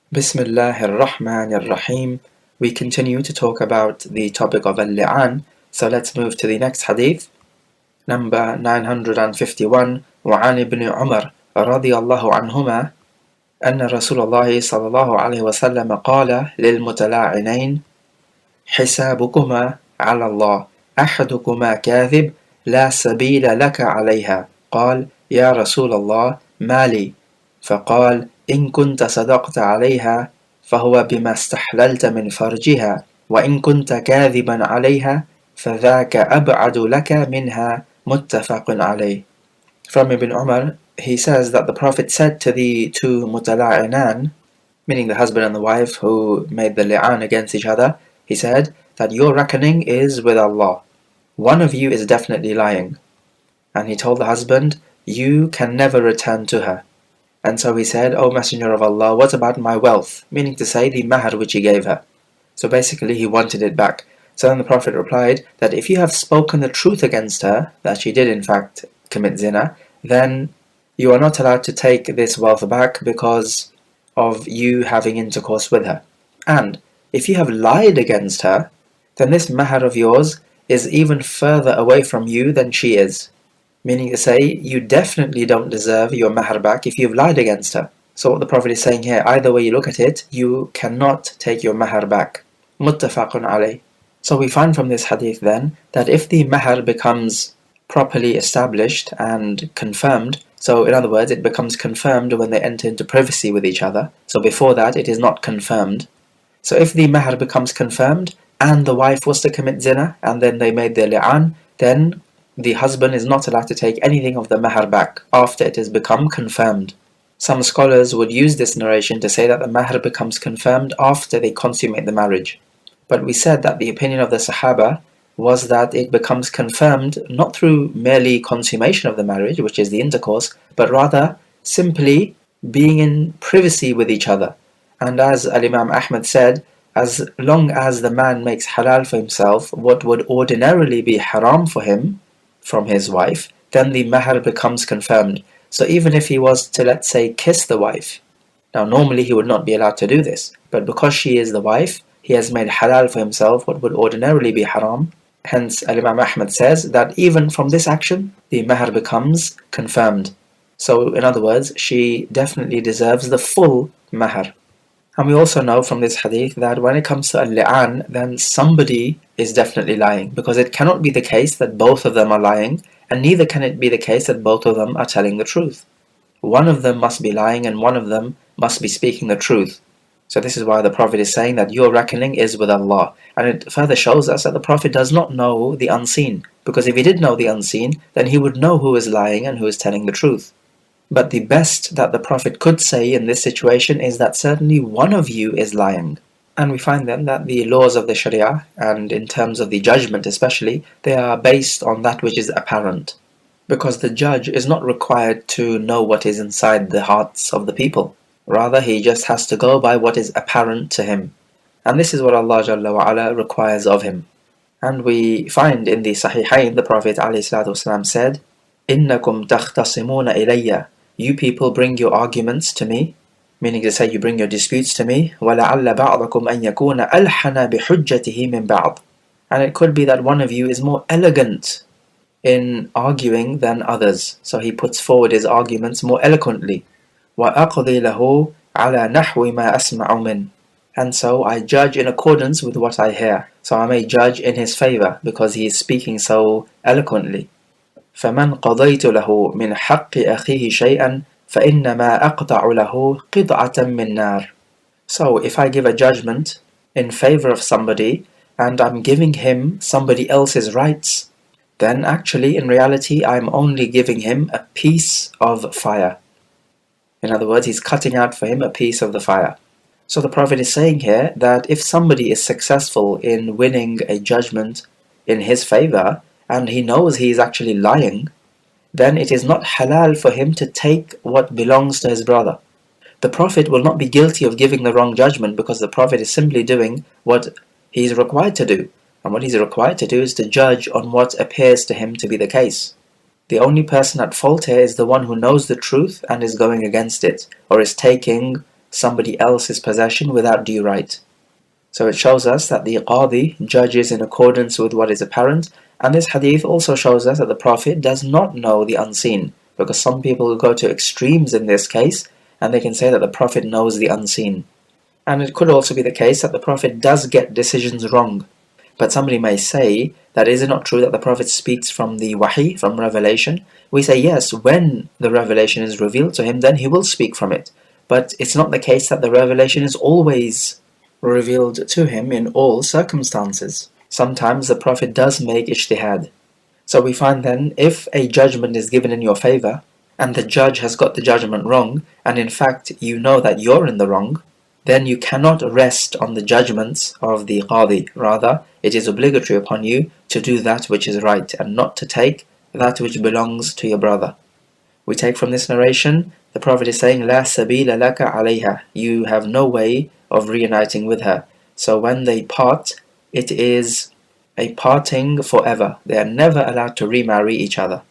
Bismillahir Rahmanir Rahim. We continue to talk about the topic of al-li'an, so let's move to the next hadith. Number 951. وعن ابن عمر رضي الله عنهما أن رسول الله صلى الله عليه وسلم قال للمتلاعنين حسابكما على الله أحدكما كاذب لا سبيل لك عليها قال يا رسول الله ما لي فقال إن كنت صدقت عليها فهو بما استحللت من فرجها وإن كنت كاذبا عليها فذاك أبعد لك منها متفق عليه. From Ibn Umar, he says that the Prophet said to the two mutala'inan, meaning the husband and the wife who made the li'an against each other, he said that your reckoning is with Allah. One of you is definitely lying. And he told the husband, you can never return to her. And so he said, O Messenger of Allah, what about my wealth? Meaning to say the mahar which he gave her. So basically he wanted it back. So then the Prophet replied that if you have spoken the truth against her, that she did in fact commit zina, then you are not allowed to take this wealth back because of you having intercourse with her. And if you have lied against her, then this mahar of yours is even further away from you than she is. Meaning to say, you definitely don't deserve your mahar back if you've lied against her. So what the Prophet is saying here, either way you look at it, you cannot take your mahar back. Muttafaqun alayh. So we find from this hadith then, that if the mahar becomes properly established and confirmed, so in other words, it becomes confirmed when they enter into privacy with each other, so before that it is not confirmed. So if the mahar becomes confirmed, and the wife was to commit zina, and then they made their li'an, then the husband is not allowed to take anything of the mahar back after it has become confirmed. Some scholars would use this narration to say that the mahar becomes confirmed after they consummate the marriage. But we said that the opinion of the Sahaba was that it becomes confirmed not through merely consummation of the marriage, which is the intercourse, but rather simply being in privacy with each other. And as Al-Imam Ahmad said, as long as the man makes halal for himself what would ordinarily be haram for him from his wife, then the mahar becomes confirmed. So even if he was to, let's say, kiss the wife, now normally he would not be allowed to do this, but because she is the wife, he has made halal for himself what would ordinarily be haram. Hence, Imam Ahmad says that even from this action, the mahar becomes confirmed. So, in other words, she definitely deserves the full mahar. And we also know from this hadith that when it comes to al-li'an, then somebody is definitely lying, because it cannot be the case that both of them are lying, and neither can it be the case that both of them are telling the truth. One of them must be lying and one of them must be speaking the truth. So this is why the Prophet is saying that your reckoning is with Allah. And it further shows us that the Prophet does not know the unseen, because if he did know the unseen, then he would know who is lying and who is telling the truth. But the best that the Prophet could say in this situation is that certainly one of you is lying. And we find then that the laws of the Sharia, and in terms of the judgment especially, they are based on that which is apparent. Because the judge is not required to know what is inside the hearts of the people. Rather, he just has to go by what is apparent to him. And this is what Allah Jalla wa Ala requires of him. And we find in the Sahihain, the Prophet ﷺ said, إِنَّكُمْ تَخْتَصِمُونَ إِلَيَّ, you people bring your arguments to me, meaning to say you bring your disputes to me, وَلَعَلَّ بَعْضَكُمْ أَن يَكُونَ أَلْحَنَ بِحُجَّتِهِ مِنْ بَعْضٍ, and it could be that one of you is more elegant in arguing than others, so he puts forward his arguments more eloquently. وَأَقْضِي لَهُ عَلَى نَحْوِ مَا أَسْمَعُ مِنْ, and so I judge in accordance with what I hear, so I may judge in his favor because he is speaking so eloquently. فَمَنْ قَضَيْتُ لَهُ مِنْ حَقِّ أَخِيهِ شَيْئًا فَإِنَّمَا أَقْطَعُ لَهُ قِطْعَةً مِنْ نَارٍ. So if I give a judgment in favor of somebody and I'm giving him somebody else's rights, then actually in reality I'm only giving him a piece of fire. In other words, he's cutting out for him a piece of the fire. So the Prophet is saying here that if somebody is successful in winning a judgment in his favor, and he knows he is actually lying, then it is not halal for him to take what belongs to his brother. The Prophet will not be guilty of giving the wrong judgment because the Prophet is simply doing what he is required to do. And what he's required to do is to judge on what appears to him to be the case. The only person at fault here is the one who knows the truth and is going against it, or is taking somebody else's possession without due right. So it shows us that the qadi judges in accordance with what is apparent, and this hadith also shows us that the Prophet does not know the unseen, because some people go to extremes in this case, and they can say that the Prophet knows the unseen. And it could also be the case that the Prophet does get decisions wrong. But somebody may say that is it not true that the Prophet speaks from the wahi, from revelation? We say yes, when the revelation is revealed to him, then he will speak from it. But it's not the case that the revelation is always revealed to him in all circumstances. Sometimes the Prophet does make ijtihad. So we find then, if a judgment is given in your favor, and the judge has got the judgment wrong, and in fact you know that you're in the wrong, then you cannot rest on the judgments of the qadi. Rather, it is obligatory upon you to do that which is right, and not to take that which belongs to your brother. We take from this narration, the Prophet is saying, La sabila laka alayha. You have no way of reuniting with her. So when they part, it is a parting forever. They are never allowed to remarry each other.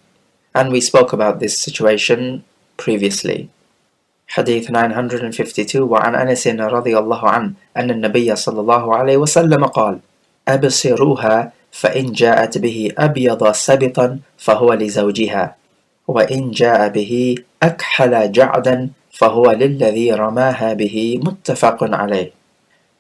And we spoke about this situation previously. Hadith 952 وعن أنس رضي الله عنه أن النبي صلى الله عليه وسلم قال أبصروها فإن جاءت به أبيض سبطا فهو لزوجها وإن جاء به أكحل جعدا فهو للذي رماها به متفق عليه.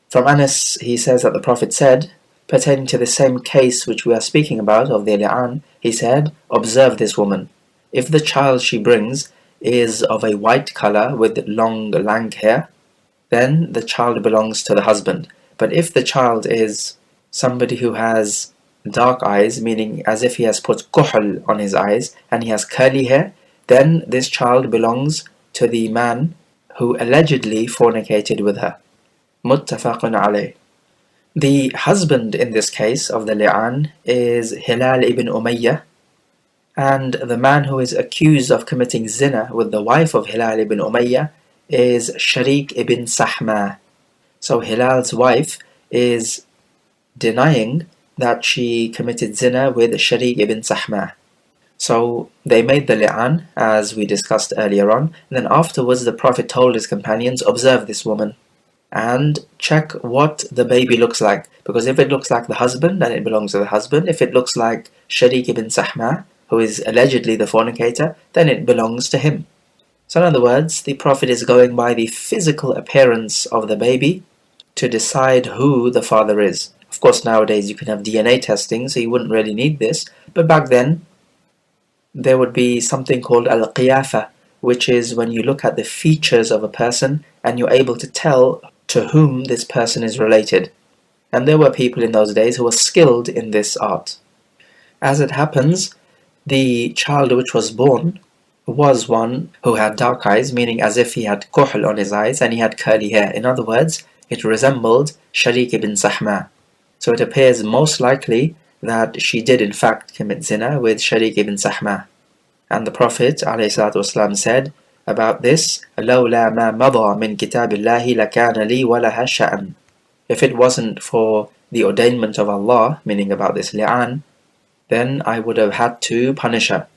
From Anas, he says that the Prophet said, pertaining to the same case which we are speaking about of the li'an, he said, observe this woman. If the child she brings is of a white color with long lank hair, then the child belongs to the husband. But if the child is somebody who has dark eyes, meaning as if he has put kuhl on his eyes and he has curly hair, then this child belongs to the man who allegedly fornicated with her. Muttafaqun alayh. The husband in this case of the li'an is Hilal ibn Umayyah, and the man who is accused of committing zina with the wife of Hilal ibn Umayyah is Sharik ibn Sahma. So Hilal's wife is denying that she committed zina with Sharik ibn Sahma. So they made the li'an, as we discussed earlier on, and then afterwards the Prophet told his companions, observe this woman and check what the baby looks like, because if it looks like the husband, then it belongs to the husband. If it looks like Sharik ibn Sahma, who is allegedly the fornicator, then it belongs to him. So in other words, the Prophet is going by the physical appearance of the baby to decide who the father is. Of course, nowadays you can have DNA testing, so you wouldn't really need this, but back then there would be something called al-qiyafa, which is when you look at the features of a person and you're able to tell to whom this person is related. And there were people in those days who were skilled in this art. As it happens, the child which was born was one who had dark eyes, meaning as if he had kuhl on his eyes and he had curly hair. In other words, it resembled Sharik ibn Sahma. So it appears most likely that she did in fact commit zina with Sharik ibn Sahma. And the Prophet ﷺ said about this, لَوْلَا مَا مَضَى مِنْ كِتَابِ اللَّهِ لَكَانَ لِي وَلَهَا شَأْنٌ. If it wasn't for the ordainment of Allah, meaning about this li'an, then I would have had to punish her.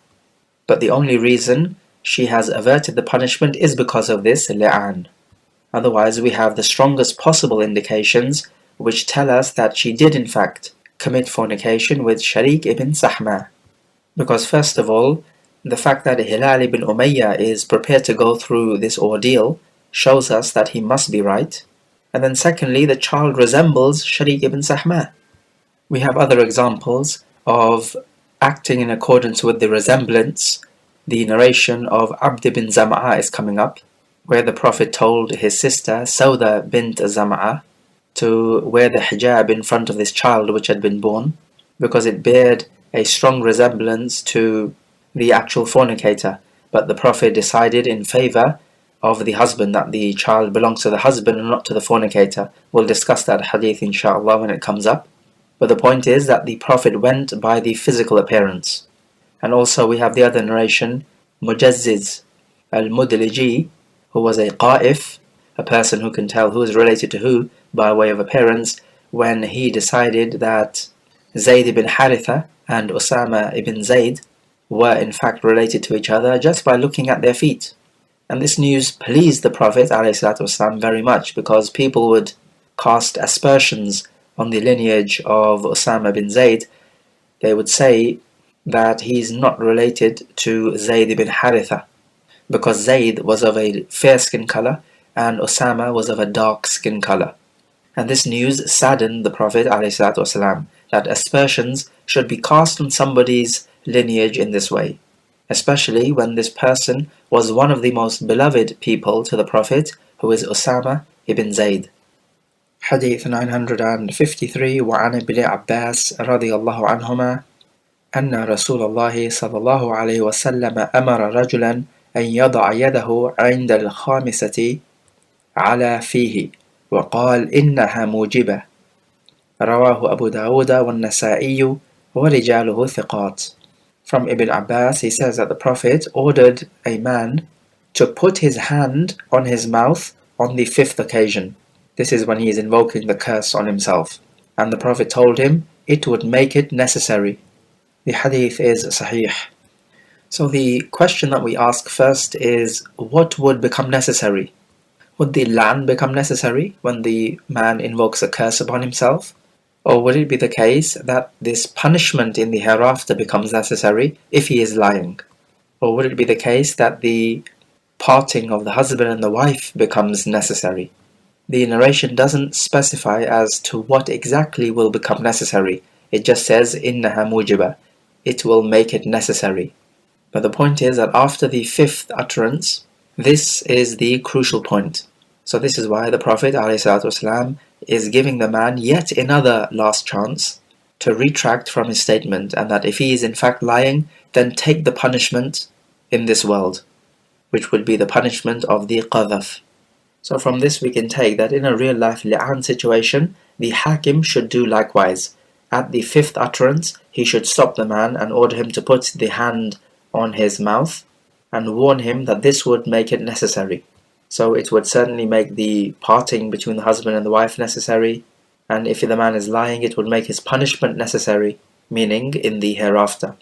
But the only reason she has averted the punishment is because of this li'an. Otherwise, we have the strongest possible indications which tell us that she did in fact commit fornication with Sharik ibn Sahma. Because first of all, the fact that Hilal ibn Umayyah is prepared to go through this ordeal shows us that he must be right. And then secondly, the child resembles Sharik ibn Sahma. We have other examples of acting in accordance with the resemblance. The narration of Abd ibn Zam'a is coming up, where the Prophet told his sister Sauda bint Zam'a to wear the hijab in front of this child which had been born, because it bared a strong resemblance to the actual fornicator. But the Prophet decided in favor of the husband, that the child belongs to the husband and not to the fornicator. We'll discuss that hadith inshallah when it comes up. But the point is that the Prophet went by the physical appearance. And also we have the other narration, Mujazziz al-Mudliji, who was a qa'if, a person who can tell who is related to who by way of appearance, when he decided that Zayd ibn Haritha and Usama ibn Zayd were in fact related to each other just by looking at their feet. And this news pleased the Prophet ﷺ very much, because people would cast aspersions on the lineage of Osama bin Zayd. They would say that he's not related to Zayd ibn Haritha, because Zayd was of a fair skin color and Osama was of a dark skin color. And this news saddened the Prophet ﷺ, that aspersions should be cast on somebody's lineage in this way, especially when this person was one of the most beloved people to the Prophet, who is Osama ibn Zayd. Hadith 953 وعن ابن عباس رضي الله عنهما أن رسول الله صلى الله عليه وسلم أمر رجلا أن يضع يده عند الخامسة على فيه وقال إنها موجبة. رواه أبو داود والنسائي ورجاله ثقات. From Ibn Abbas, he says that the Prophet ordered a man to put his hand on his mouth on the fifth occasion. This is when he is invoking the curse on himself. And the Prophet told him it would make it necessary. The hadith is sahih. So the question that we ask first is, what would become necessary? Would the lan become necessary when the man invokes a curse upon himself? Or would it be the case that this punishment in the hereafter becomes necessary if he is lying? Or would it be the case that the parting of the husband and the wife becomes necessary? The narration doesn't specify as to what exactly will become necessary. It just says, إِنَّهَا مُوجِبَةٌ. It will make it necessary. But the point is that after the fifth utterance, this is the crucial point. So this is why the Prophet ﷺ is giving the man yet another last chance to retract from his statement, and that if he is in fact lying, then take the punishment in this world, which would be the punishment of the qadhaf. So from this we can take that in a real life li'an situation, the hakim should do likewise. At the fifth utterance, he should stop the man and order him to put the hand on his mouth and warn him that this would make it necessary. So it would certainly make the parting between the husband and the wife necessary, and if the man is lying, it would make his punishment necessary, meaning in the hereafter.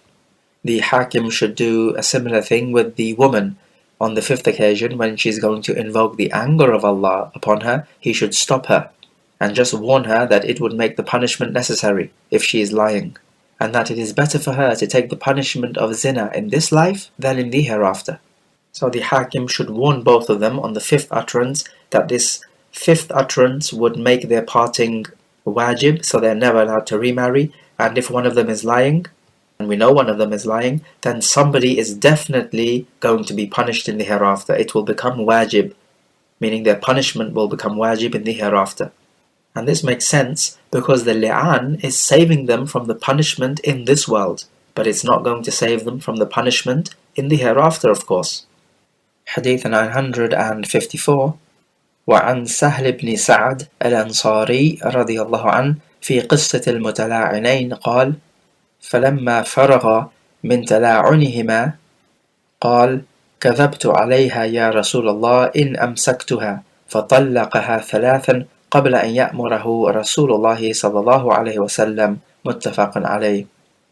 The hakim should do a similar thing with the woman. On the fifth occasion, when she is going to invoke the anger of Allah upon her, he should stop her and just warn her that it would make the punishment necessary if she is lying, and that it is better for her to take the punishment of zina in this life than in the hereafter. So the hakim should warn both of them on the fifth utterance that this fifth utterance would make their parting wajib, so they're never allowed to remarry, and if one of them is lying, and we know one of them is lying, then somebody is definitely going to be punished in the hereafter. It will become wajib, meaning their punishment will become wajib in the hereafter. And this makes sense because the li'an is saving them from the punishment in this world, but it's not going to save them from the punishment in the hereafter, of course. Hadith 954 وعن سهل بن سعد الأنصاري رضي الله عنه في قصة المتلاعنين قال فلما فرغ من تلاعنهما قال كذبت عليها يا رسول الله إن أمسكتها فطلقها ثلاثا قبل أن يأمره رسول الله صلى الله عليه وسلم متفق عليه.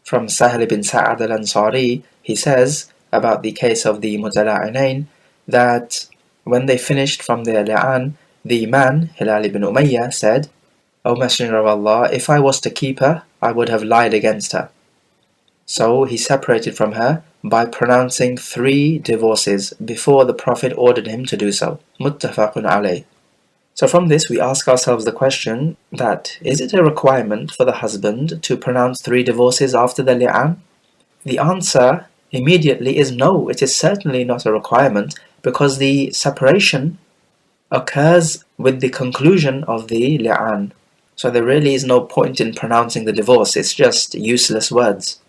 From Sahl bin Sa'ad al-Ansari, he says about the case of the Mutala'inain that when they finished from their li'an, the man, Hilal ibn Umayyah, said, O Messenger of Allah, if I was to keep her, I would have lied against her. So he separated from her by pronouncing 3 divorces before the Prophet ordered him to do so. Muttafaqun alayh. So from this we ask ourselves the question that, is it a requirement for the husband to pronounce 3 divorces after the li'an? The answer immediately is no, it is certainly not a requirement, because the separation occurs with the conclusion of the li'an. So there really is no point in pronouncing the divorce, it's just useless words.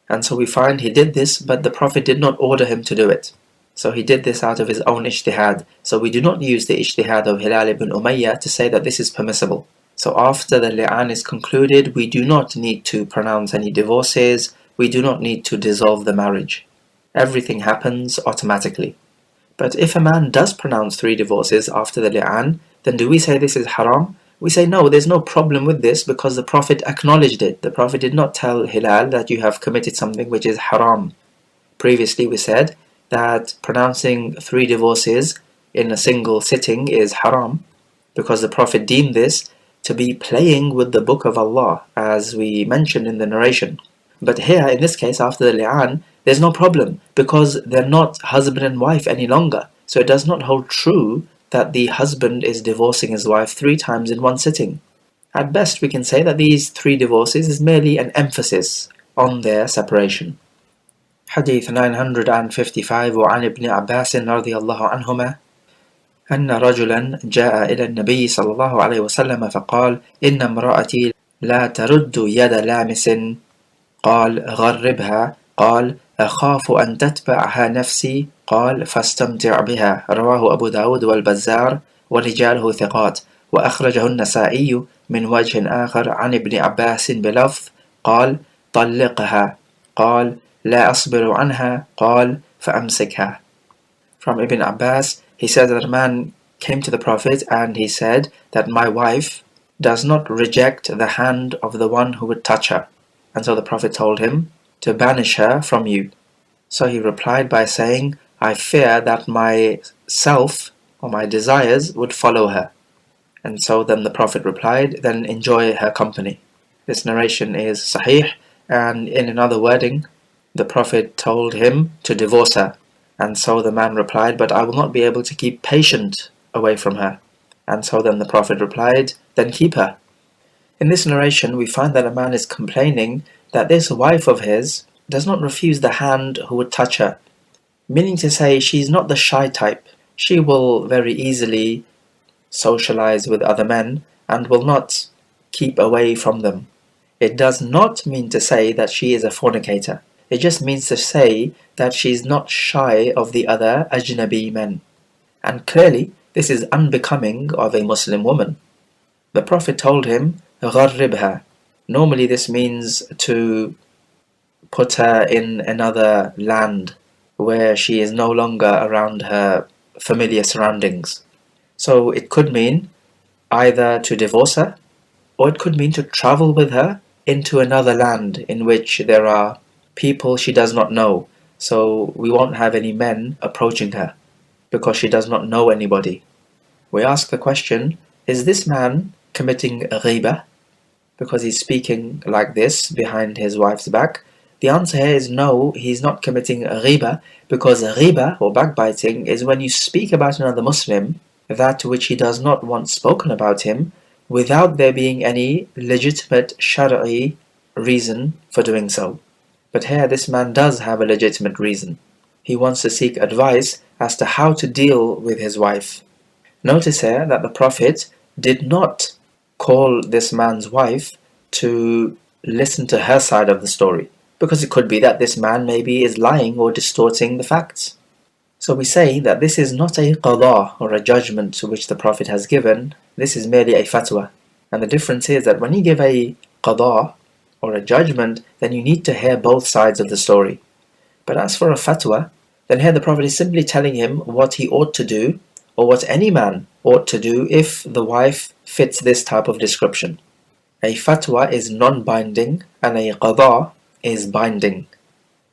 And so we find he did this, but the Prophet did not order him to do it. So he did this out of his own ijtihad. So we do not use the ijtihad of Hilal ibn Umayyah to say that this is permissible. So after the li'an is concluded, we do not need to pronounce any divorces, we do not need to dissolve the marriage. Everything happens automatically. But if a man does pronounce 3 divorces after the li'an, then do we say this is haram? We say no, there's no problem with this because the Prophet acknowledged it. The Prophet did not tell Hilal that you have committed something which is haram. Previously we said that pronouncing 3 divorces in a single sitting is haram, because the Prophet deemed this to be playing with the book of Allah, as we mentioned in the narration. But here, in this case, after the li'an, there's no problem, because they're not husband and wife any longer. So it does not hold true that the husband is divorcing his wife 3 times in one sitting. At best, we can say that these 3 divorces is merely an emphasis on their separation. Hadith 955 وعن ابن عباس رضي الله عنهما أن رجلا جاء إلى النبي صلى الله عليه وسلم فقال إن امرأتي لا ترد يد لامس، قال غربها، قال أخاف أن تتبعها نفسي، قال فاستمتع بها. رواه أبو داود والبزار ورجاله ثقات، وأخرجه النسائي من وجه آخر عن ابن عباس بلفظ قال طلقها، قال لا أصبر عنها، قال فأمسكها. From Ibn Abbas, he said that a man came to the Prophet and he said that my wife does not reject the hand of the one who would touch her. And so the Prophet told him to banish her from you. So he replied by saying, I fear that my self or my desires would follow her. And so then the Prophet replied, then enjoy her company. This narration is sahih, and in another wording, the Prophet told him to divorce her. And so the man replied, but I will not be able to keep patient away from her. And so then the Prophet replied, then keep her. In this narration, we find that a man is complaining that this wife of his does not refuse the hand who would touch her. Meaning to say, she's not the shy type. She will very easily socialize with other men and will not keep away from them. It does not mean to say that she is a fornicator. It just means to say that she's not shy of the other ajnabi men. And clearly, this is unbecoming of a Muslim woman. The Prophet told him, غربها. Normally this means to put her in another land where she is no longer around her familiar surroundings. So it could mean either to divorce her, or it could mean to travel with her into another land in which there are people she does not know. So we won't have any men approaching her because she does not know anybody. We ask the question, is this man committing ghiba because he's speaking like this behind his wife's back? The answer here is no, he's not committing ghiba, because ghiba or backbiting is when you speak about another Muslim that which he does not want spoken about him without there being any legitimate shari'i reason for doing so. But here this man does have a legitimate reason. He wants to seek advice as to how to deal with his wife. Notice here that the Prophet did not call this man's wife to listen to her side of the story, because it could be that this man maybe is lying or distorting the facts. So we say that this is not a qada or a judgment to which the Prophet has given, this is merely a fatwa. And the difference is that when you give a qada or a judgment, then you need to hear both sides of the story. But as for a fatwa, then here the Prophet is simply telling him what he ought to do, or what any man ought to do if the wife fits this type of description. A fatwa is non-binding and a qada is binding.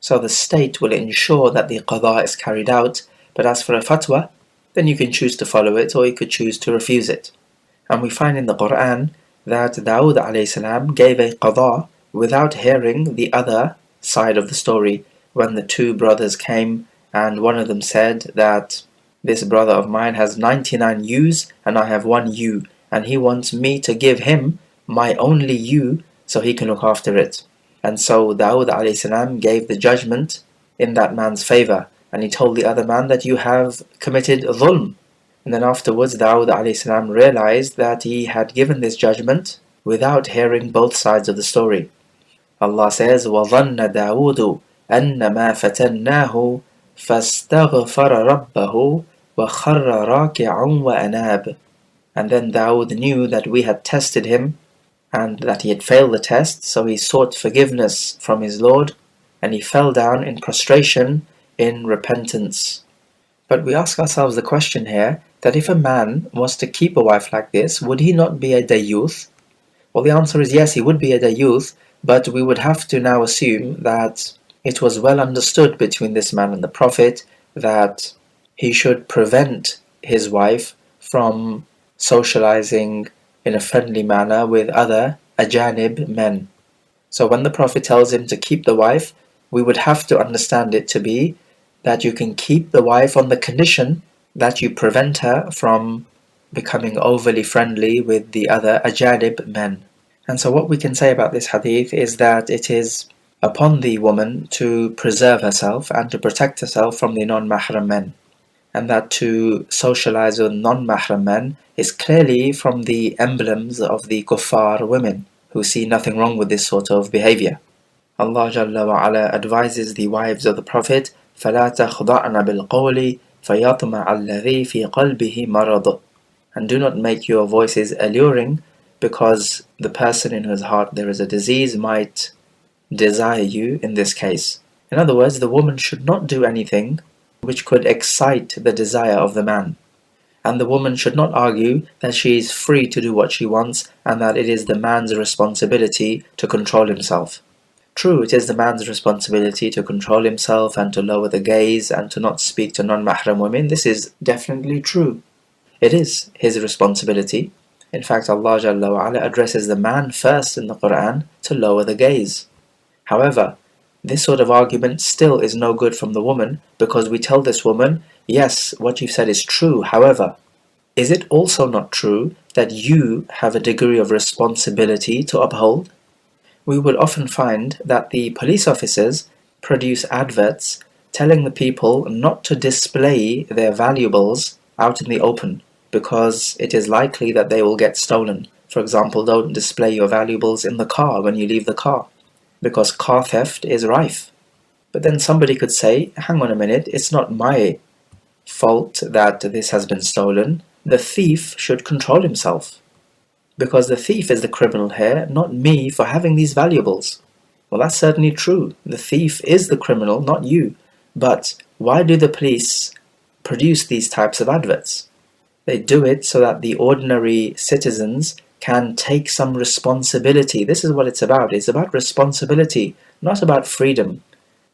So the state will ensure that the qada is carried out, but as for a fatwa, then you can choose to follow it or you could choose to refuse it. And we find in the Quran that Dawood ﷺ gave a qada without hearing the other side of the story, when the 2 brothers came and one of them said that this brother of mine has 99 ewes and I have 1 ewe, and he wants me to give him my only ewe so he can look after it. And so Dawood ﷺ gave the judgment in that man's favor, and he told the other man that you have committed dhulm. And then afterwards Dawood ﷺ realized that he had given this judgment without hearing both sides of the story. Allah says, وَظَنَّ دَاوُودُ أَنَّمَا فَتَنَّاهُ فَاسْتَغْفَرَ رَبَّهُ وَخَرَّ رَاكِعًا وَأَنَابَ. And then Dawood knew that we had tested him and that he had failed the test, so he sought forgiveness from his Lord and he fell down in prostration in repentance. But we ask ourselves the question here, that if a man was to keep a wife like this, would he not be a dayyuth? Well, the answer is yes, he would be a dayyuth, but we would have to now assume that it was well understood between this man and the Prophet that he should prevent his wife from socializing in a friendly manner with other ajanib men. So when the Prophet tells him to keep the wife, we would have to understand it to be that you can keep the wife on the condition that you prevent her from becoming overly friendly with the other ajanib men. And so what we can say about this hadith is that it is upon the woman to preserve herself and to protect herself from the non-mahram men, and that to socialize with non-mahram men is clearly from the emblems of the kuffar women, who see nothing wrong with this sort of behavior. Allah Jalla wa Ala advises the wives of the Prophet, فَلَا تَخْضَعْنَ بِالْقَوْلِ فَيَطْمَعَ الَّذِي فِي قَلْبِهِ مَرَضٌ. And do not make your voices alluring, because the person in whose heart there is a disease might desire you in this case. In other words, the woman should not do anything which could excite the desire of the man. And the woman should not argue that she is free to do what she wants and that it is the man's responsibility to control himself. True, it is the man's responsibility to control himself and to lower the gaze and to not speak to non-mahram women. This is definitely true. It is his responsibility. In fact, Allah Jalla wa Ala addresses the man first in the Quran to lower the gaze. However, this sort of argument still is no good from the woman, because we tell this woman, yes, what you've said is true. However, is it also not true that you have a degree of responsibility to uphold? We would often find that the police officers produce adverts telling the people not to display their valuables out in the open, because it is likely that they will get stolen. For example, don't display your valuables in the car when you leave the car, because car theft is rife. But then somebody could say, hang on a minute, it's not my fault that this has been stolen. The thief should control himself, because the thief is the criminal here, not me for having these valuables. Well, that's certainly true. The thief is the criminal, not you. But why do the police produce these types of adverts? They do it so that the ordinary citizens can take some responsibility. This is what it's about. It's about responsibility, not about freedom.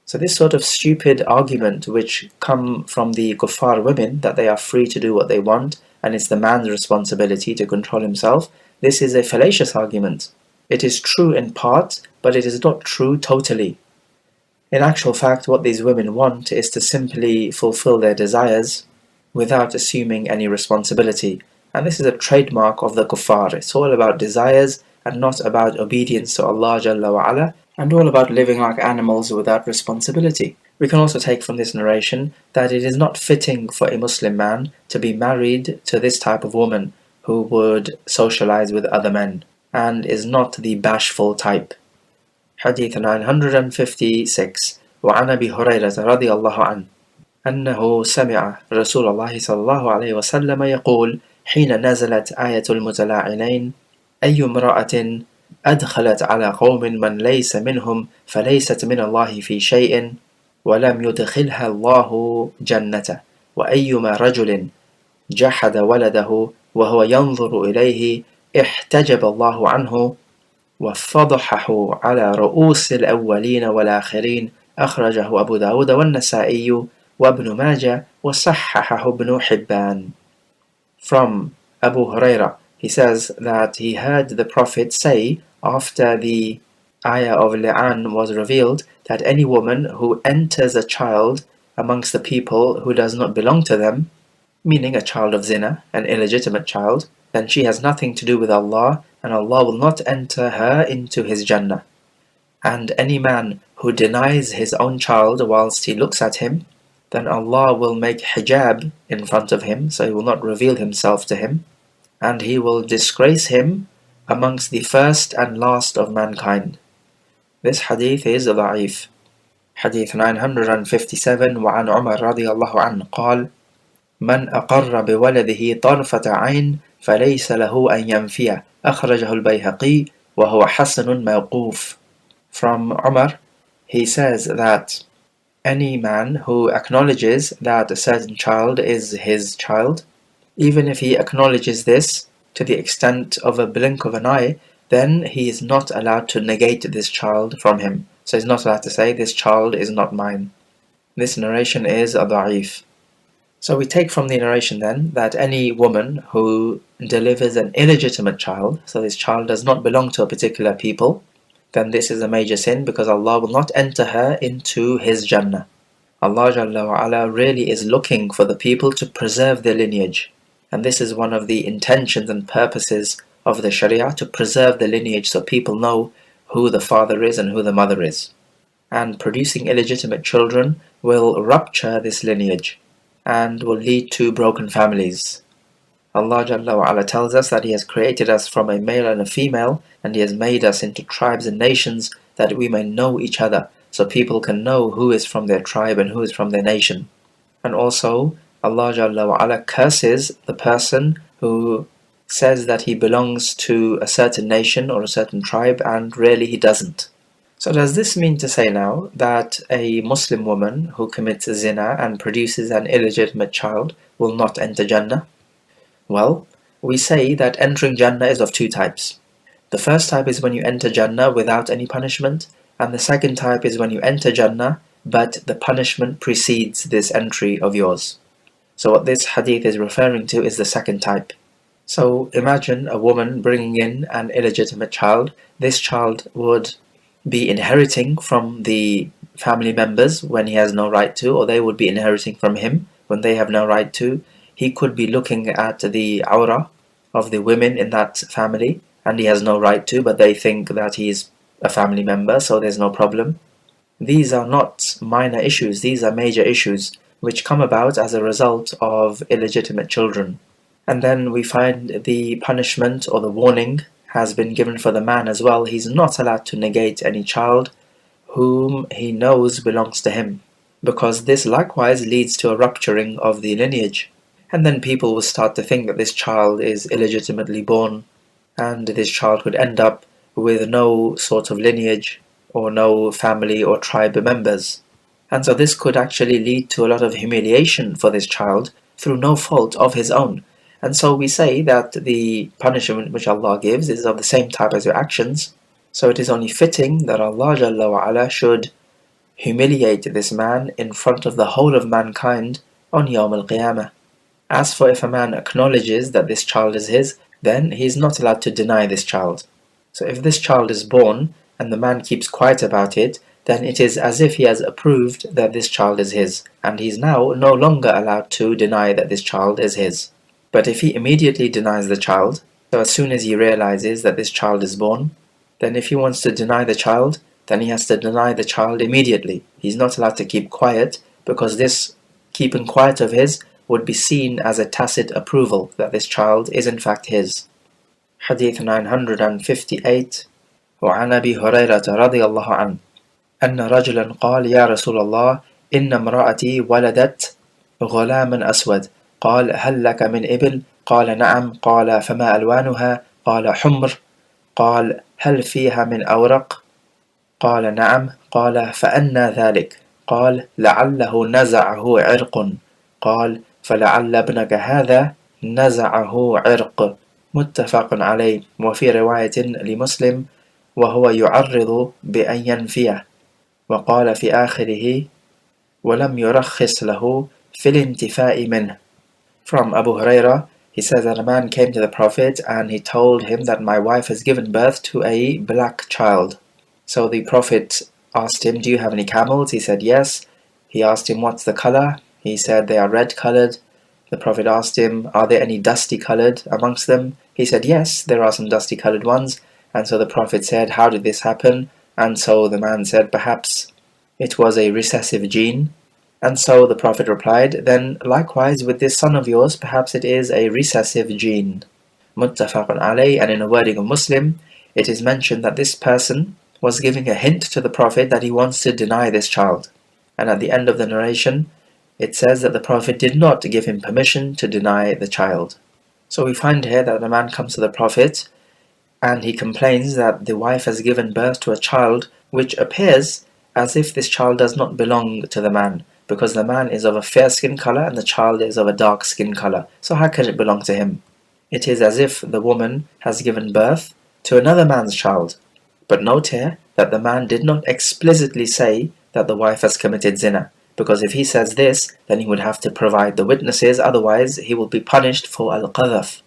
So this sort of stupid argument which come from the kuffar women, that they are free to do what they want and it's the man's responsibility to control himself, this is a fallacious argument. It is true in part, but it is not true totally. In actual fact, what these women want is to simply fulfill their desires without assuming any responsibility. And this is a trademark of the kuffar. It's all about desires and not about obedience to Allah Jalla wa Ala, and all about living like animals without responsibility. We can also take from this narration that it is not fitting for a Muslim man to be married to this type of woman who would socialize with other men and is not the bashful type. Hadith 956. وعن أبي هريرة رضي الله عنه أنه سمع رسول الله صلى الله عليه وسلم يقول حين نزلت آية المتلاعنين أي امرأة أدخلت على قوم من ليس منهم فليست من الله في شيء ولم يدخلها الله جنته وأيما رجل جحد ولده وهو ينظر إليه احتجب الله عنه وفضحه على رؤوس الأولين والآخرين. أخرجه أبو داود والنسائي وابن ماجه وصححه ابن حبان. From Abu Huraira, he says that he heard the Prophet say after the ayah of Li'an was revealed that any woman who enters a child amongst the people who does not belong to them, meaning a child of zina, an illegitimate child, then she has nothing to do with Allah, and Allah will not enter her into His Jannah. And any man who denies his own child whilst he looks at him, then Allah will make hijab in front of him, so He will not reveal Himself to him, and He will disgrace him amongst the first and last of mankind. This hadith is ضعيف. Hadith 957. وعن عمر رضي الله عنه قال من أقر بولده طرفة عين فليس له أن ينفيه. أخرجه البيهقي وهو حسن موقوف. From Umar, he says that any man who acknowledges that a certain child is his child, even if he acknowledges this to the extent of a blink of an eye, then he is not allowed to negate this child from him. So he's not allowed to say, this child is not mine. This narration is a da'if. So we take from the narration then that any woman who delivers an illegitimate child, so this child does not belong to a particular people, then this is a major sin, because Allah will not enter her into His Jannah. Allah Jalla wa Ala really is looking for the people to preserve their lineage. And this is one of the intentions and purposes of the Sharia, to preserve the lineage so people know who the father is and who the mother is. And producing illegitimate children will rupture this lineage and will lead to broken families. Allah Jalla wa Ala tells us that He has created us from a male and a female, and He has made us into tribes and nations that we may know each other, so people can know who is from their tribe and who is from their nation. And also, Allah Jalla wa Ala curses the person who says that he belongs to a certain nation or a certain tribe, and really he doesn't. So does this mean to say now that a Muslim woman who commits zina and produces an illegitimate child will not enter Jannah? Well, we say that entering Jannah is of two types. The first type is when you enter Jannah without any punishment, and the second type is when you enter Jannah but the punishment precedes this entry of yours. So what this hadith is referring to is the second type. So imagine a woman bringing in an illegitimate child. This child would be inheriting from the family members when he has no right to, or they would be inheriting from him when they have no right to. He could be looking at the awrah of the women in that family, and he has no right to, but they think that he's a family member, so there's no problem. These are not minor issues, these are major issues which come about as a result of illegitimate children. And then we find the punishment or the warning has been given for the man as well. He's not allowed to negate any child whom he knows belongs to him, because this likewise leads to a rupturing of the lineage. And then people will start to think that this child is illegitimately born, and this child could end up with no sort of lineage or no family or tribe members. And so this could actually lead to a lot of humiliation for this child through no fault of his own. And so we say that the punishment which Allah gives is of the same type as your actions. So it is only fitting that Allah Jalla wa Ala should humiliate this man in front of the whole of mankind on Yawm al-Qiyamah. As for if a man acknowledges that this child is his, then he is not allowed to deny this child. So if this child is born and the man keeps quiet about it, then it is as if he has approved that this child is his, and he is now no longer allowed to deny that this child is his. But if he immediately denies the child, so as soon as he realizes that this child is born, then if he wants to deny the child, then he has to deny the child immediately. He's not allowed to keep quiet, because this keeping quiet of his would be seen as a tacit approval that this child is in fact his. Hadith 958. وعن أبي هريرة رضي الله عنه أن رجلا قال يا رسول الله إن امرأتي ولدت غلاما أسود قال هل لك من إبل؟ قال نعم. قال فما ألوانها؟ قال حمر. قال هل فيها من أورق؟ قال نعم. قال فأنى ذلك؟ قال لعله نزعه عرق. قال فلعل ابنك هذا نزعه عرق. متفق عليه. وفي رواية لمسلم وهو يعرض بأن ينفيه. وقال في آخره ولم يرخص له في الانتفاء منه. From Abu Huraira, he says that a man came to the Prophet and he told him that my wife has given birth to a black child. So the Prophet asked him, do you have any camels? He said yes. He asked him, what's the color? He said they are red colored. The Prophet asked him, are there any dusty colored amongst them? He said yes, there are some dusty colored ones. And so the Prophet said, how did this happen? And so the man said, perhaps it was a recessive gene. And so the Prophet replied, then likewise with this son of yours, perhaps it is a recessive gene. Muttafaqun alayh. And in a wording of Muslim, it is mentioned that this person was giving a hint to the Prophet that he wants to deny this child. And at the end of the narration, it says that the Prophet did not give him permission to deny the child. So we find here that the man comes to the Prophet and he complains that the wife has given birth to a child which appears as if this child does not belong to the man, because the man is of a fair skin color and the child is of a dark skin color. So how can it belong to him? It is as if the woman has given birth to another man's child. But note here that the man did not explicitly say that the wife has committed zina, because if he says this, then he would have to provide the witnesses, otherwise he will be punished for al-qadhaf.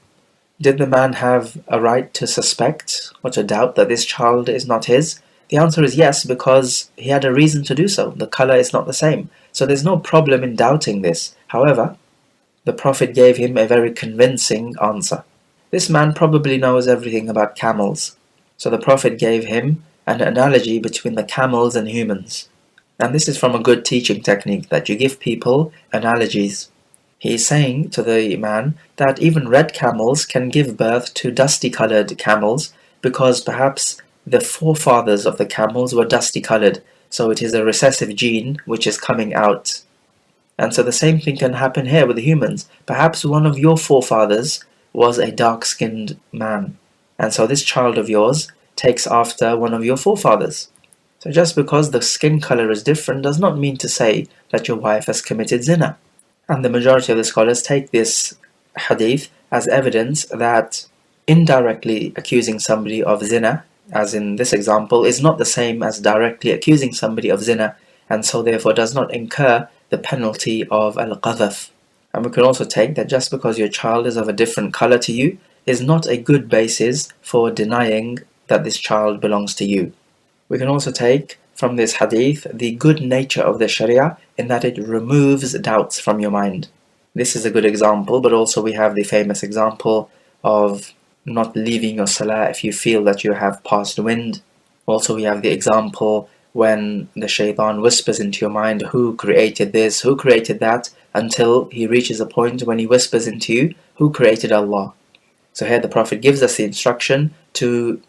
Did the man have a right to suspect or to doubt that this child is not his? The answer is yes, because he had a reason to do so. The color is not the same. So there's no problem in doubting this. However, the Prophet gave him a very convincing answer. This man probably knows everything about camels. So the Prophet gave him an analogy between the camels and humans. And this is from a good teaching technique, that you give people analogies. He is saying to the man that even red camels can give birth to dusty colored camels, because perhaps the forefathers of the camels were dusty colored, so it is a recessive gene which is coming out. And so the same thing can happen here with the humans. Perhaps one of your forefathers was a dark-skinned man, and so this child of yours takes after one of your forefathers. So just because the skin color is different does not mean to say that your wife has committed zina. And the majority of the scholars take this hadith as evidence that indirectly accusing somebody of zina, as in this example, is not the same as directly accusing somebody of zina, and so therefore does not incur the penalty of al-qadhaf. And we can also take that just because your child is of a different color to you is not a good basis for denying that this child belongs to you. We can also take from this hadith the good nature of the Sharia, in that it removes doubts from your mind. This is a good example, but also we have the famous example of not leaving your salah if you feel that you have passed wind. Also we have the example when the shaitan whispers into your mind, who created this, who created that, until he reaches a point when he whispers into you, who created Allah. So here the Prophet gives us the instruction to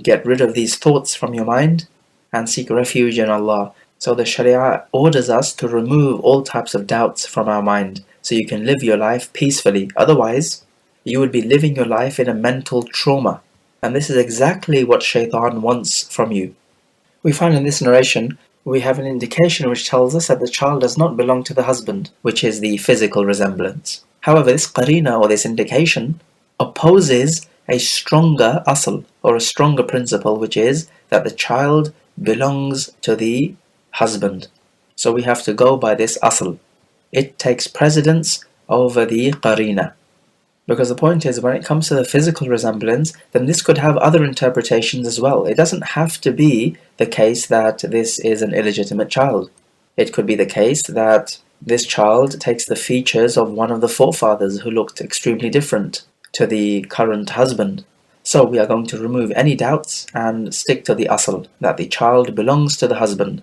get rid of these thoughts from your mind and seek refuge in Allah. So the Sharia orders us to remove all types of doubts from our mind, so you can live your life peacefully. Otherwise, you would be living your life in a mental trauma. And this is exactly what shaitan wants from you. We find in this narration, we have an indication which tells us that the child does not belong to the husband, which is the physical resemblance. However, this qarina, or this indication, opposes a stronger asl, or a stronger principle, which is that the child belongs to the husband. So we have to go by this asl. It takes precedence over the qarina. Because the point is, when it comes to the physical resemblance, then this could have other interpretations as well. It doesn't have to be the case that this is an illegitimate child. It could be the case that this child takes the features of one of the forefathers who looked extremely different to the current husband. So we are going to remove any doubts and stick to the asl, that the child belongs to the husband.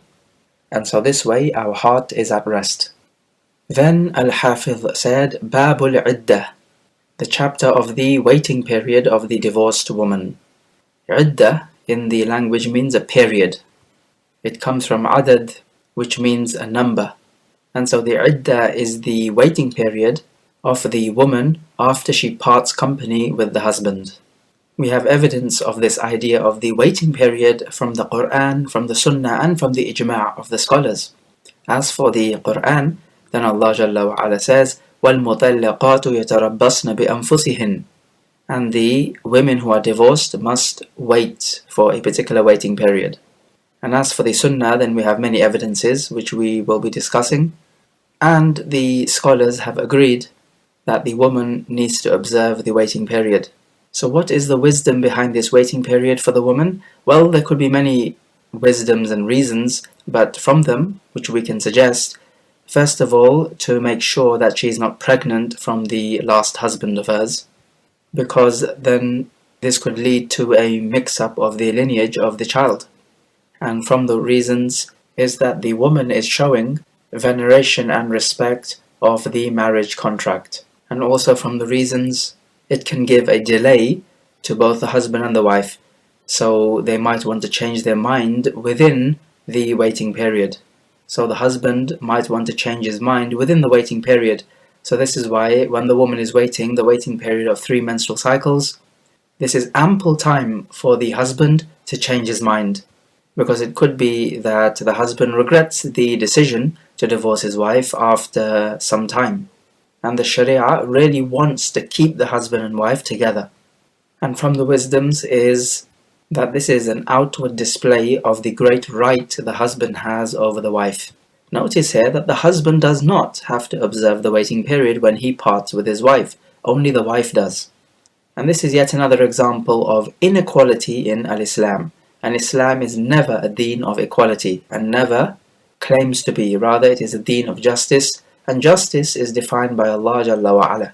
And so this way our heart is at rest. Then Al-Hafiz said, Babul Iddah, the chapter of the waiting period of the divorced woman. Iddah in the language means a period. It comes from adad, which means a number. And so the iddah is the waiting period of the woman after she parts company with the husband. We have evidence of this idea of the waiting period from the Quran, from the Sunnah, and from the ijma' of the scholars. As for the Quran, then Allah Jalla wa Ala says, وَالْمُطَلَّقَاتُ يَتَرَبَّصْنَ بِأَنفُسِهِنْ, and the women who are divorced must wait for a particular waiting period. And as for the Sunnah, then we have many evidences which we will be discussing, and the scholars have agreed that the woman needs to observe the waiting period. So what is the wisdom behind this waiting period for the woman? Well, there could be many wisdoms and reasons, but from them, which we can suggest, first of all, to make sure that she is not pregnant from the last husband of hers, because then this could lead to a mix-up of the lineage of the child. And from the reasons is that the woman is showing veneration and respect of the marriage contract. And also from the reasons, it can give a delay to both the husband and the wife, so they might want to change their mind within the waiting period. So the husband might want to change his mind within the waiting period. So this is why when the woman is waiting, the waiting period of 3 menstrual cycles, this is ample time for the husband to change his mind, because it could be that the husband regrets the decision to divorce his wife after some time. And the Sharia really wants to keep the husband and wife together. And from the wisdoms is that this is an outward display of the great right the husband has over the wife. Notice here that the husband does not have to observe the waiting period when he parts with his wife, only the wife does. And this is yet another example of inequality in Al-Islam. And Islam is never a deen of equality, and never claims to be. Rather, it is a deen of justice, and justice is defined by Allah Jalla wa Ala.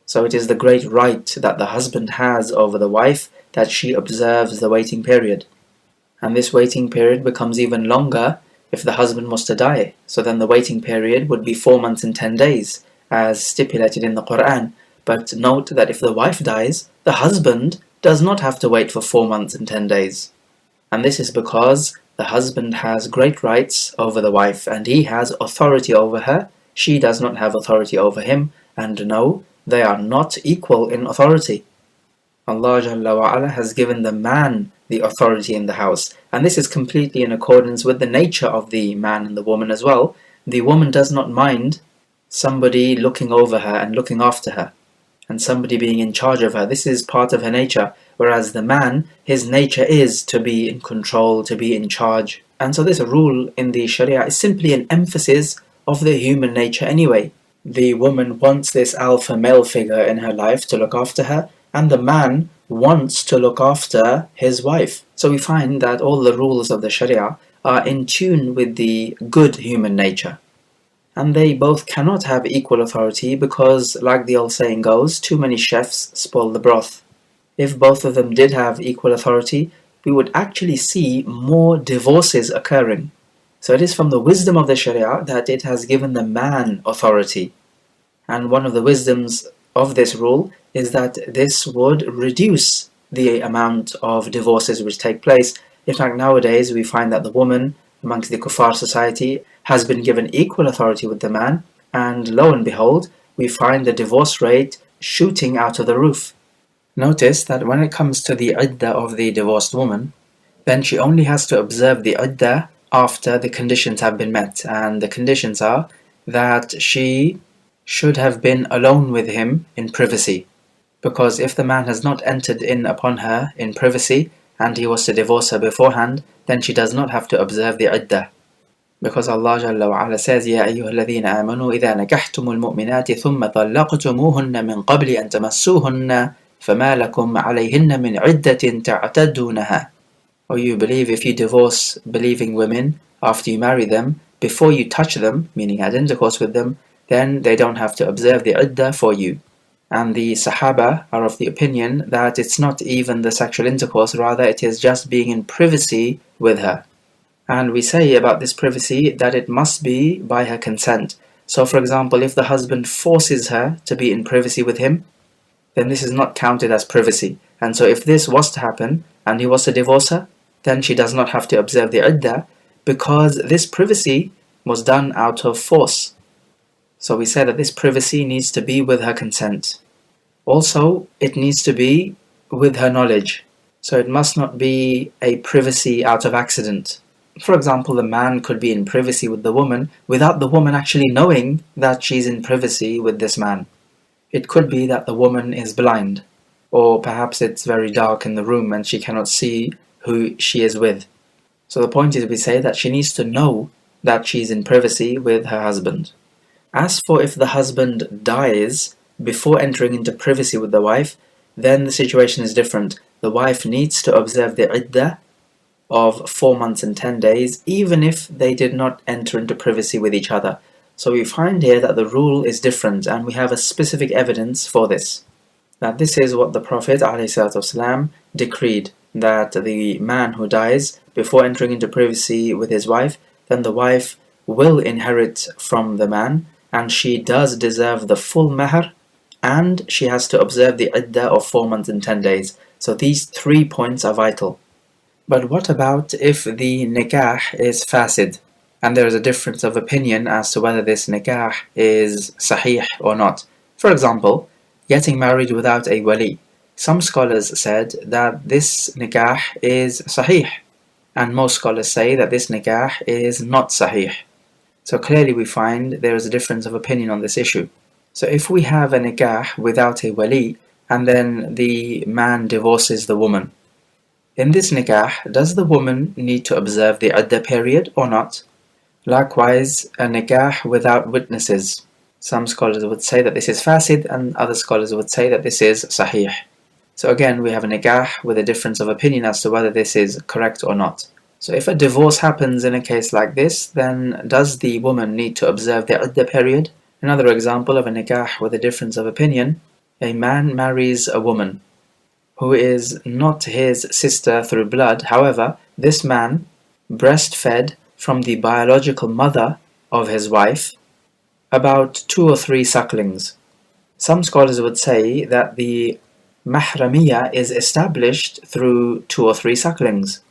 So it is the great right that the husband has over the wife that she observes the waiting period. And this waiting period becomes even longer if the husband was to die. So then the waiting period would be 4 months and 10 days, as stipulated in the Quran. But note that if the wife dies, the husband does not have to wait for 4 months and 10 days. And this is because the husband has great rights over the wife, and he has authority over her. She does not have authority over him, and no, they are not equal in authority. Allah Jalla wa Ala has given the man the authority in the house, and this is completely in accordance with the nature of the man and the woman as well. The woman does not mind somebody looking over her and looking after her, and somebody being in charge of her. This is part of her nature, whereas the man, his nature is to be in control, to be in charge. And so this rule in the Sharia is simply an emphasis of the human nature anyway. The woman wants this alpha male figure in her life to look after her, and the man wants to look after his wife. So we find that all the rules of the Sharia are in tune with the good human nature. And they both cannot have equal authority because, like the old saying goes, too many chefs spoil the broth. If both of them did have equal authority, we would actually see more divorces occurring. So it is from the wisdom of the Sharia that it has given the man authority. And one of the wisdoms of this rule is that this would reduce the amount of divorces which take place. In fact, nowadays we find that the woman amongst the kuffar society has been given equal authority with the man, and lo and behold, we find the divorce rate shooting out of the roof. Notice that when it comes to the iddah of the divorced woman, then she only has to observe the iddah after the conditions have been met, and the conditions are that she should have been alone with him in privacy. Because if the man has not entered in upon her in privacy, and he was to divorce her beforehand, then she does not have to observe the iddah. Because Allah Jalla wa Ala says, يَا أَيُّهَا الَّذِينَ آمَنُوا إِذَا نَكَحْتُمُ الْمُؤْمِنَاتِ ثُمَّ طَلَّقْتُمُوهُنَّ مِنْ قَبْلِ أَنْ تَمَسُّوهُنَّ فَمَا لَكُمْ عَلَيْهِنَّ مِنْ عِدَّةٍ تَعْتَدُّونَهَا. Or you believe, if you divorce believing women after you marry them, before you touch them, meaning had intercourse with them, then they don't have to observe the iddah for you. And the Sahaba are of the opinion that it's not even the sexual intercourse, rather it is just being in privacy with her. And we say about this privacy that it must be by her consent. So for example, if the husband forces her to be in privacy with him, then this is not counted as privacy. And so if this was to happen and he was to divorce her, then she does not have to observe the iddah, because this privacy was done out of force. So we say that this privacy needs to be with her consent. Also, it needs to be with her knowledge. So it must not be a privacy out of accident. For example, the man could be in privacy with the woman without the woman actually knowing that she's in privacy with this man. It could be that the woman is blind, or perhaps it's very dark in the room and she cannot see who she is with. So the point is, we say that she needs to know that she's in privacy with her husband. As for if the husband dies before entering into privacy with the wife, then the situation is different. The wife needs to observe the iddah of 4 months and 10 days, even if they did not enter into privacy with each other. So we find here that the rule is different, and we have a specific evidence for this. That this is what the Prophet ﷺ decreed, that the man who dies before entering into privacy with his wife, then the wife will inherit from the man, and she does deserve the full mahr, and she has to observe the iddah of 4 months and 10 days. So these 3 points are vital. But what about if the nikah is fasid, and there is a difference of opinion as to whether this nikah is sahih or not? For example, getting married without a wali. Some scholars said that this nikah is sahih, and most scholars say that this nikah is not sahih. So clearly we find there is a difference of opinion on this issue. So if we have a nikah without a wali, and then the man divorces the woman, in this nikah, does the woman need to observe the iddah period or not? Likewise, a nikah without witnesses. Some scholars would say that this is fasid, and other scholars would say that this is sahih. So again, we have a nikah with a difference of opinion as to whether this is correct or not. So if a divorce happens in a case like this, then does the woman need to observe the iddah period? Another example of a nikah with a difference of opinion: a man marries a woman who is not his sister through blood. However, this man breastfed from the biological mother of his wife about 2 or 3 sucklings. Some scholars would say that the mahramiyya is established through 2 or 3 sucklings.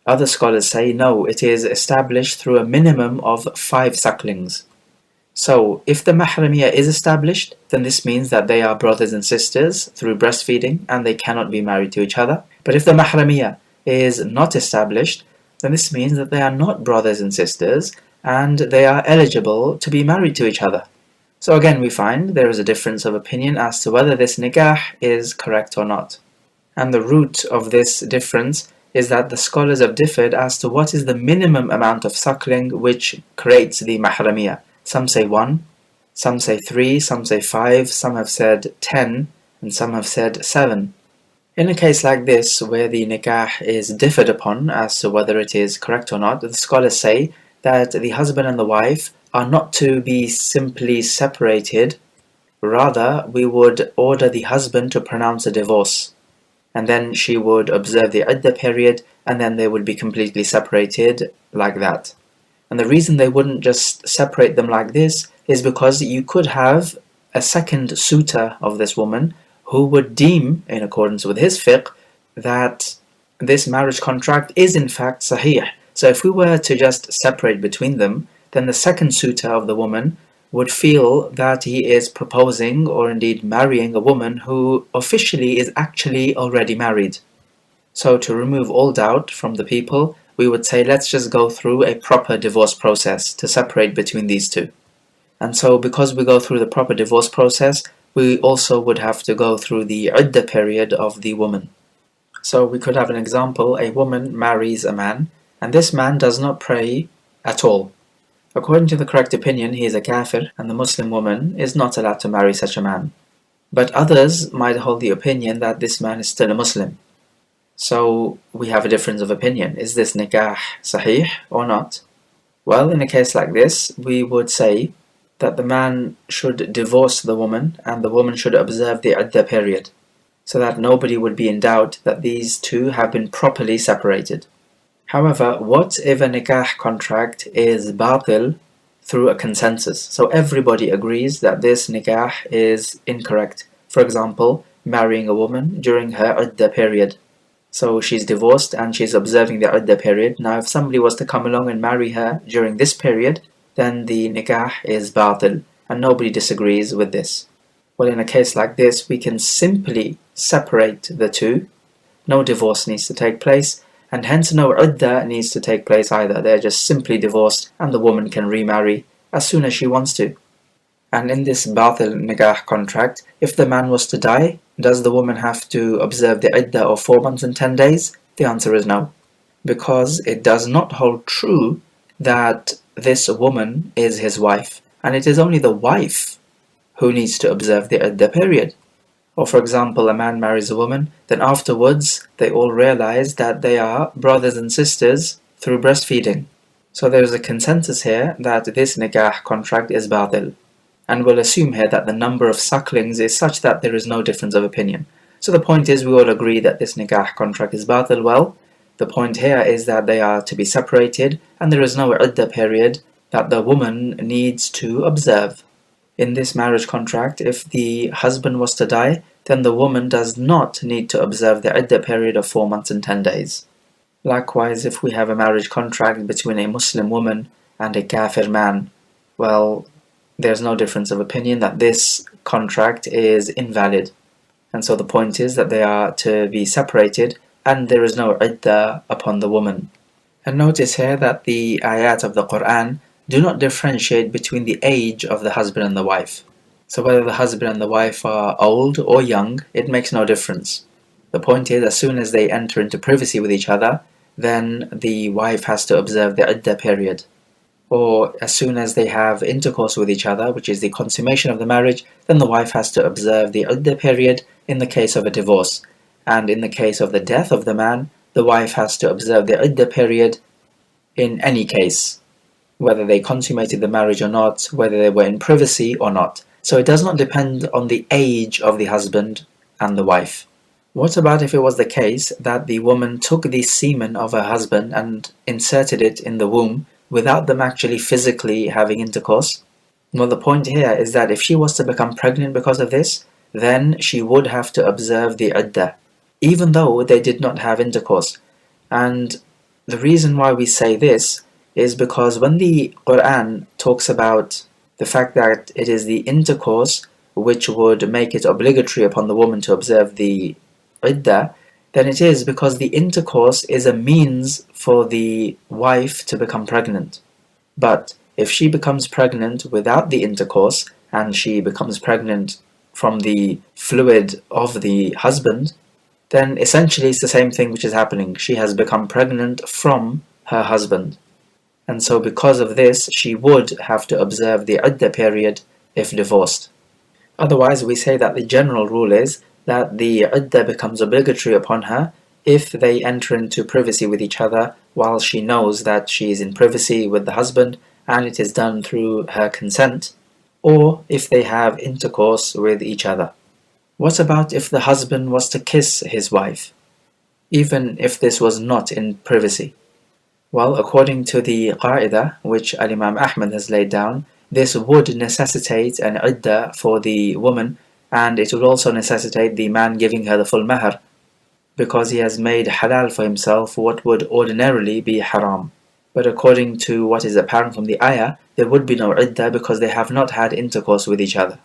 Other scholars say no, it is established through a minimum of 5 sucklings. So, if the mahramiyya is established, then this means that they are brothers and sisters through breastfeeding and they cannot be married to each other. But if the mahramiyya is not established, then this means that they are not brothers and sisters and they are eligible to be married to each other. So again, we find there is a difference of opinion as to whether this nikah is correct or not. And the root of this difference is that the scholars have differed as to what is the minimum amount of suckling which creates the mahramiyya. Some say 1, some say 3, some say 5, some have said 10, and some have said 7. In a case like this, where the nikah is differed upon as to whether it is correct or not, the scholars say that the husband and the wife are not to be simply separated. Rather, we would order the husband to pronounce a divorce, and then she would observe the iddah period, and then they would be completely separated like that. And the reason they wouldn't just separate them like this is because you could have a second suitor of this woman who would deem, in accordance with his fiqh, that this marriage contract is in fact sahih. So if we were to just separate between them, then the second suitor of the woman would feel that he is proposing or indeed marrying a woman who officially is actually already married. So to remove all doubt from the people, we would say let's just go through a proper divorce process to separate between these two. And so because we go through the proper divorce process, we also would have to go through the iddah period of the woman. So we could have an example: a woman marries a man, and this man does not pray at all. According to the correct opinion, he is a kafir, and the Muslim woman is not allowed to marry such a man. But others might hold the opinion that this man is still a Muslim. So we have a difference of opinion. Is this nikah sahih or not? Well, in a case like this, we would say that the man should divorce the woman and the woman should observe the iddah period, so that nobody would be in doubt that these two have been properly separated. However, what if a nikah contract is batil through a consensus? So everybody agrees that this nikah is incorrect. For example, marrying a woman during her iddah period. So she's divorced and she's observing the iddah period. Now if somebody was to come along and marry her during this period, then the nikah is batil, and nobody disagrees with this. Well, in a case like this, we can simply separate the two. No divorce needs to take place, and hence no iddah needs to take place either. They're just simply divorced, and the woman can remarry as soon as she wants to. And in this batil nikah contract, if the man was to die, does the woman have to observe the iddah of 4 months and 10 days? The answer is no, because it does not hold true that this woman is his wife, and it is only the wife who needs to observe the iddah period. Or for example, a man marries a woman, then afterwards they all realize that they are brothers and sisters through breastfeeding. So there is a consensus here that this nikah contract is batil, and we'll assume here that the number of sucklings is such that there is no difference of opinion. So the point is, we all agree that this nikah contract is batil. Well, the point here is that they are to be separated, and there is no iddah period that the woman needs to observe. In this marriage contract, if the husband was to die, then the woman does not need to observe the iddah period of 4 months and 10 days. Likewise, if we have a marriage contract between a Muslim woman and a kafir man, well, there's no difference of opinion that this contract is invalid. And so the point is that they are to be separated, and there is no iddah upon the woman. And notice here that the ayat of the Quran do not differentiate between the age of the husband and the wife. So whether the husband and the wife are old or young, it makes no difference. The point is, as soon as they enter into privacy with each other, then the wife has to observe the iddah period. or as soon as they have intercourse with each other, which is the consummation of the marriage, then the wife has to observe the iddah period in the case of a divorce. And in the case of the death of the man, the wife has to observe the iddah period in any case, whether they consummated the marriage or not, whether they were in privacy or not. So it does not depend on the age of the husband and the wife. What about if it was the case that the woman took the semen of her husband and inserted it in the womb without them actually physically having intercourse? Well, the point here is that if she was to become pregnant because of this, then she would have to observe the iddah, even though they did not have intercourse. And the reason why we say this is because when the Quran talks about the fact that it is the intercourse which would make it obligatory upon the woman to observe the iddah, then it is because the intercourse is a means for the wife to become pregnant. But if she becomes pregnant without the intercourse, and she becomes pregnant from the fluid of the husband, then essentially it's the same thing which is happening. She has become pregnant from her husband. And so because of this, she would have to observe the iddah period if divorced. Otherwise, we say that the general rule is that the iddah becomes obligatory upon her if they enter into privacy with each other while she knows that she is in privacy with the husband and it is done through her consent, or if they have intercourse with each other. What about if the husband was to kiss his wife, even if this was not in privacy? Well, according to the qa'idah which Al-Imam Ahmad has laid down, this would necessitate an iddah for the woman, and it would also necessitate the man giving her the full mahar, because he has made halal for himself what would ordinarily be haram. But according to what is apparent from the ayah, there would be no iddah because they have not had intercourse with each other.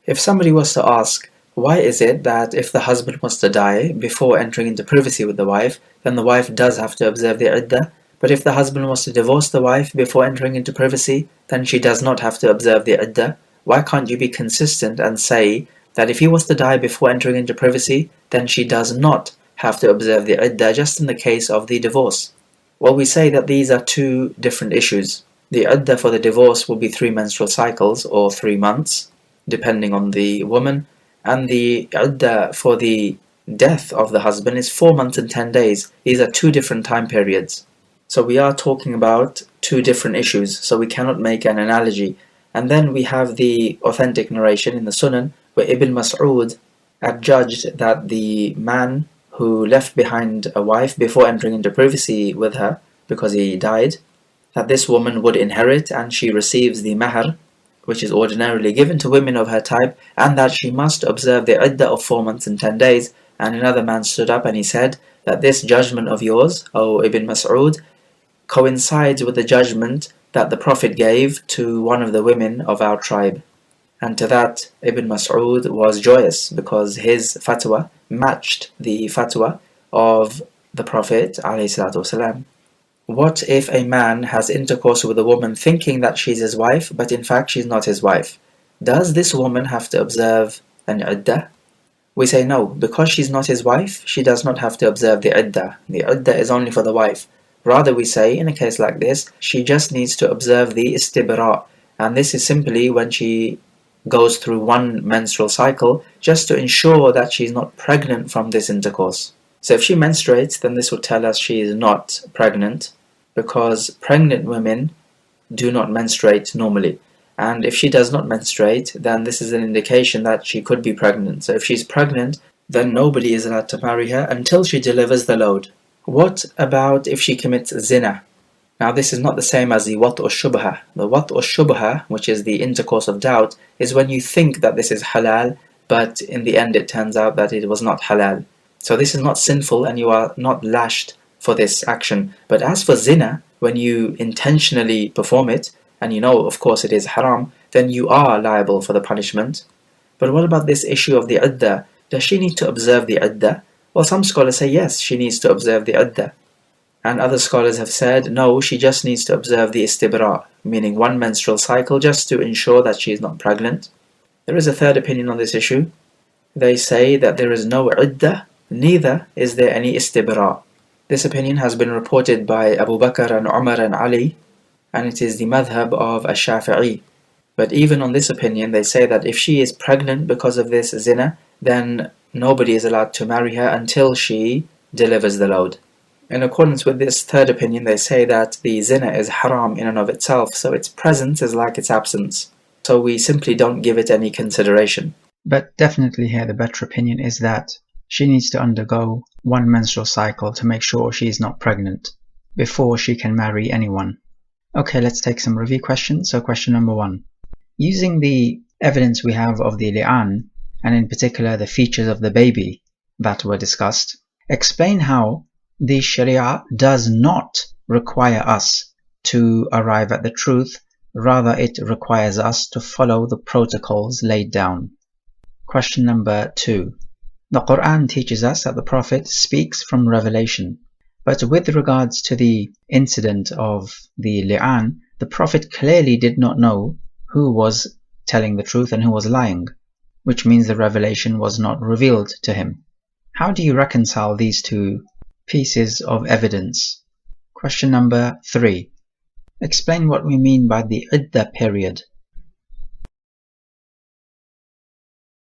If somebody was to ask, why is it that if the husband was to die before entering into privacy with the wife, then the wife does have to observe the iddah, but if the husband was to divorce the wife before entering into privacy, then she does not have to observe the iddah? Why can't you be consistent and say that if he was to die before entering into privacy, then she does not have to observe the iddah just in the case of the divorce? Well, we say that these are two different issues. The iddah for the divorce will be 3 menstrual cycles or 3 months, depending on the woman, and the iddah for the death of the husband is 4 months and 10 days. These are 2 different time periods. So we are talking about 2 different issues, so we cannot make an analogy. And then we have the authentic narration in the Sunan where Ibn Mas'ud adjudged that the man who left behind a wife before entering into privacy with her because he died, that this woman would inherit and she receives the mahar, which is ordinarily given to women of her type, and that she must observe the iddah of 4 months and 10 days. And another man stood up and he said that this judgment of yours, O Ibn Mas'ud, coincides with the judgment that the Prophet gave to one of the women of our tribe. And to that, Ibn Mas'ud was joyous because his fatwa matched the fatwa of the Prophet ﷺ. What if a man has intercourse with a woman thinking that she's his wife, but in fact she's not his wife? Does this woman have to observe an iddah? We say no, because she's not his wife, she does not have to observe the iddah. The iddah is only for the wife. Rather, we say, in a case like this, she just needs to observe the istibra', and this is simply when she goes through 1 menstrual cycle, just to ensure that she's not pregnant from this intercourse. So if she menstruates, then this would tell us she is not pregnant, because pregnant women do not menstruate normally. And if she does not menstruate, then this is an indication that she could be pregnant. So if she's pregnant, then nobody is allowed to marry her until she delivers the load. What about if she commits zina? Now this is not the same as the wat or shubha. The wat or shubha, which is the intercourse of doubt, is when you think that this is halal, but in the end it turns out that it was not halal. So this is not sinful and you are not lashed for this action. But as for zina, when you intentionally perform it, and you know of course it is haram, then you are liable for the punishment. But what about this issue of the iddah? Does she need to observe the iddah? Well, some scholars say yes, she needs to observe the iddah. And other scholars have said, no, she just needs to observe the istibra', meaning 1 menstrual cycle, just to ensure that she is not pregnant. There is a third opinion on this issue. They say that there is no iddah, neither is there any istibra'. This opinion has been reported by Abu Bakr and Umar and Ali, and it is the madhab of Ash-Shafi'i. But even on this opinion, they say that if she is pregnant because of this zina, then nobody is allowed to marry her until she delivers the load. In accordance with this third opinion, they say that the zina is haram in and of itself, so its presence is like its absence. So we simply don't give it any consideration. But definitely here the better opinion is that she needs to undergo one menstrual cycle to make sure she is not pregnant before she can marry anyone. Okay, let's take some review questions. So question number 1. Using the evidence we have of the li'an, and in particular the features of the baby that were discussed, explain how the Sharia does not require us to arrive at the truth, rather it requires us to follow the protocols laid down. Question number 2. The Quran teaches us that the Prophet speaks from revelation, but with regards to the incident of the li'an, the Prophet clearly did not know who was telling the truth and who was lying, which means the revelation was not revealed to him. How do you reconcile these two pieces of evidence? Question number 3. Explain what we mean by the iddah period